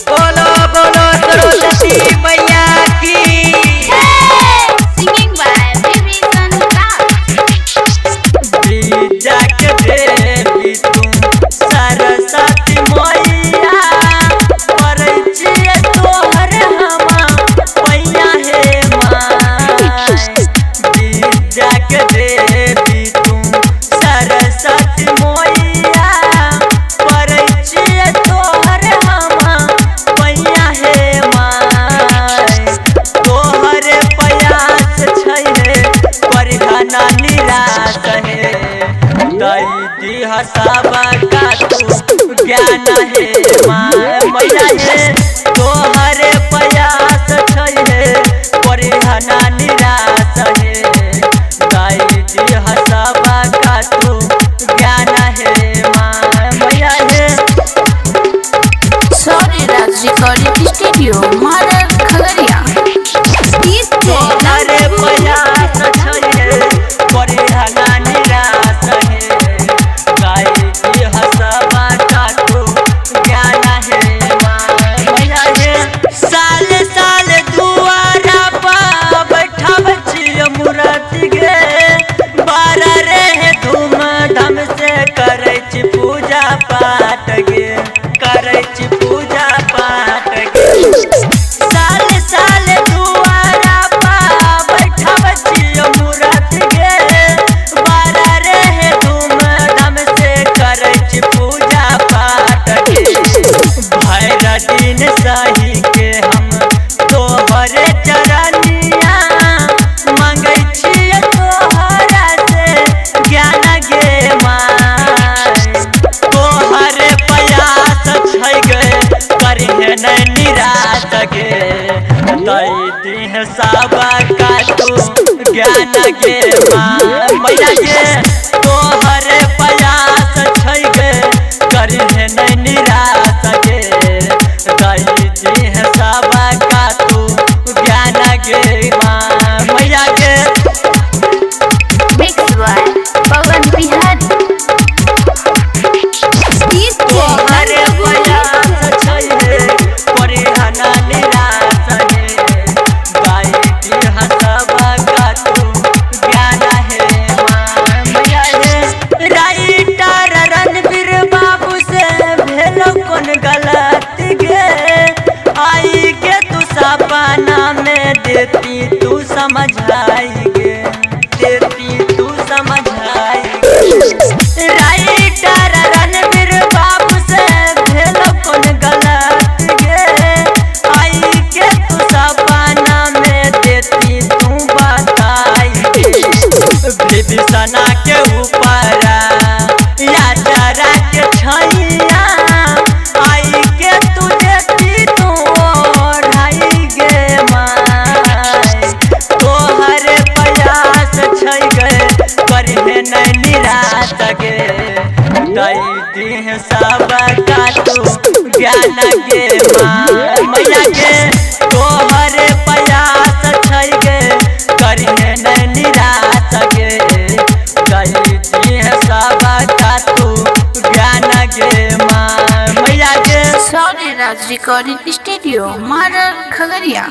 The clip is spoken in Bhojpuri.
बोलो बोलो सरस्वती मैया की। Singing by Vivian विद्या के देवी तुम सरस्वती मैया, परिचय तोहर हमा पैया हे माय। विद्या के देवी तुम सरस्वती मैया, परिचय तोहर हमा पैया हे माय। तोहरे प्रयास छै हे परिहना निराश हे, दई दिह सबा का तू ज्ञान हे माय मैया हे। तोहरे प्रयास छै हे परिहना निराश हे, दई दिह सबा का तू ज्ञान हे माय मैया हे। Sorry Raj Recording Studio, Mother Khagaria. तोहरे प्रयास छै हे परिहना निराश हे, दई दिह सबा का तू ज्ञान हे माय मैया हे। साल साल दुआरा पर बैठब छिय मूर्ति गे, बारा रे धूम धाम से करै छी पूजा पाठ गे, करै छी पूजा पाठ गे। साल साल दुआरा पर बैठब छिय मूर्ति गे, बारा रे धूम धाम से करै छी पूजा पाठ गे। भैर दिन सही के हम तोहरे चरनिया, मांगै छिय तोहरा से ज्ञान गे माय। तोहरे प्रयास छै गे करिहे नै निराश गे, दई दिह सबा का तू ज्ञान गे माय मैया गे। तोहरे प्रयास छै गे करिहे नै निराश गे, दई दिह सबा का तू ज्ञान गे माय मैया गे। Mixed by Pawan Bihari. तोहरे प्रयास छै हे परिहना निराश हे, दई दिह सबा का तू ज्ञान हे माय मैया हे। राइटर रणवीर बाबू से भेलो कोन गलती गे, आई के तू सपना में देती तू समझाई गे, देती तू समझाई गे। राइटर रणवीर बाबू से भेलो कोन गलती गे, आई के तू सपना में देती तू बताई गे। विभीषणा के ऊपर या डरा के छैया, आई के तू देती तू ओढ़ाई गे माय। तोहरे प्रयास छै गे करिहे नै निराश गे, दई दिह सबा का तू ज्ञान गे माय मैया गे। तोहरे प्रयास छै गे करिहे नै निराश गे, दई दिह सबा का तू ज्ञान गे माय मैया गे। Sorry Raj Recording Studio, Mother Khagaria.